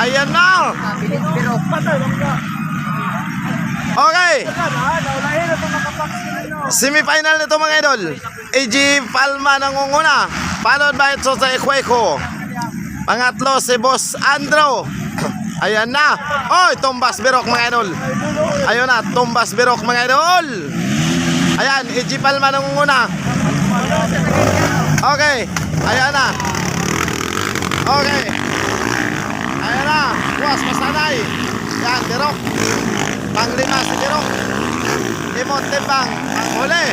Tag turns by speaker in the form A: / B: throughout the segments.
A: Ayan na. Okay. Semifinal nito mga idol. AG Palma nangunguna. Followed by Jose Cueco. Pangatlo si Boss Andrew. Ayan na. Oy, tumbas birok mga idol. Ayun na, tumbas birok mga idol. Ayan, AG Palma nangunguna. Okay. Ayan na. Okay. Ayan na. Buwas masanay. Yan, birok. Panglima si birok. Limot timbang. Panghuli.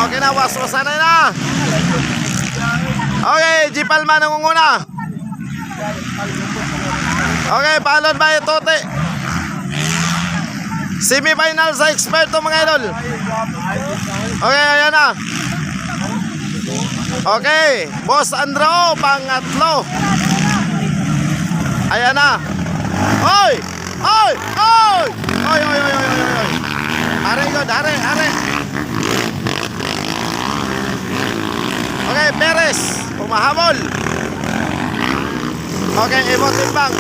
A: Okay na, buwas masanay na. Okay, AG Palma nangunguna. Okay, followed by Tote. Semifinal sa eksperto mga idol. Okay, ayan na. Okay, Boss Andro, pangatlo. Ayan na. Oy! Oy! Oy! Oy, oy, oy, oy, oy. Are yun, are. Okay, Perez, pumahabol. Okay, Emot Timbang.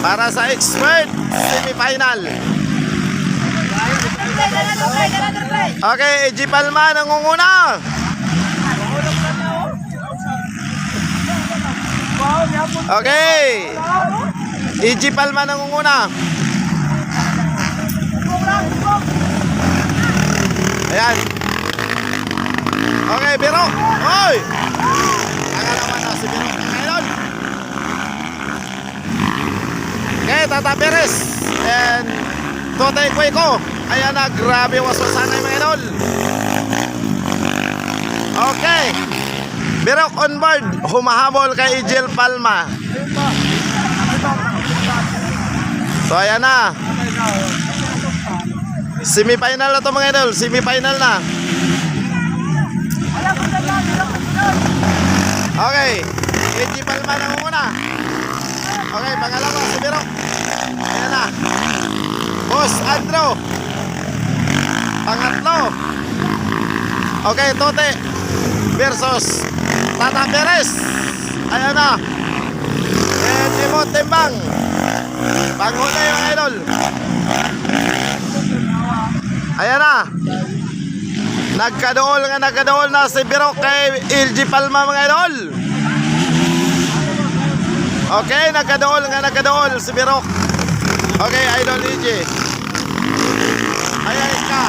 A: Para sa expert, semifinal. Okay, AG Palma nangunguna. Okay, AG Palma nangunguna. Ayan. Okay, Biro. Oy! Pangalawa na si Biro. Ngayon. Okay, Tata Perez and Tote Cueco. Ayan na, grabe yung waswasanay mga idol. Okay, Birok on board, humahabol kay AG Palma. So ayan na. Semifinal na to mga idol, semifinal na. Okay, AG Palma nangunguna. Okay, pangalawa si Birok. Ayan na. Boss Andrew. Pangatlo. Okay, Tote versus Tata Perez. Ayan na. And Emot Timbang. Panghuli yung idol. Ayan na. Nagkadool na si Birok kay AG Palma mga idol. Okay, nagkadool si Birok. Okay, idol AG. Ayan ka.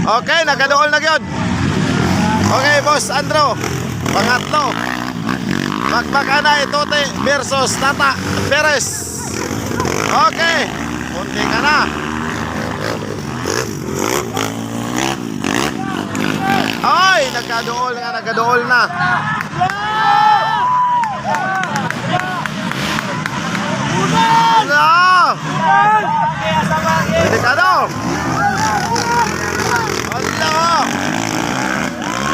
A: Okay, nagkadool na yun. Okay, Boss Andrew. Pangatlo. Magmakana Tote versus Tata Perez. Okay. Kunti ka na. Ay, nagkadool na. Ano? Delikado. Allah.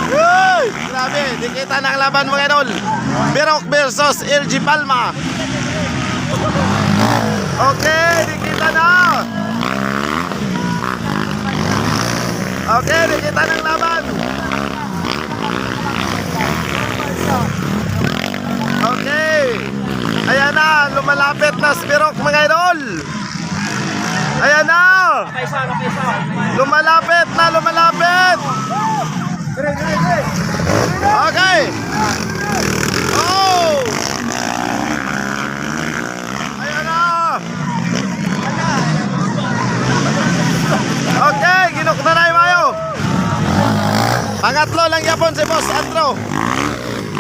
A: Uy, grabe, di kita ng laban mga idol. Birok versus AG Palma. Okay, di kita na. Okay, di kita ng laban. Okay. Ayan na, lumalapit na si Birok mga idol. Ayan na. Lumalapit. Okay. Oh. Ayan na. Okay, ginukta na yung mayo. Pangatlo lang yapon si Boss Andrew.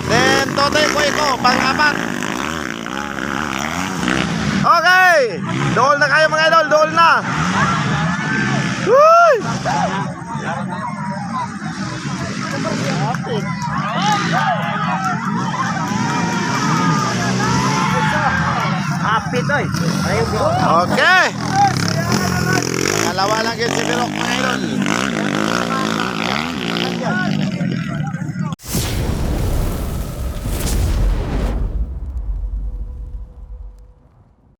A: Then Tote Cueco, pang-apat. Okay. Dool na kayo mga idol, dool na. Uy!
B: Happy to eh.
A: Okay. Dalawa lang yun si Birok mga idol.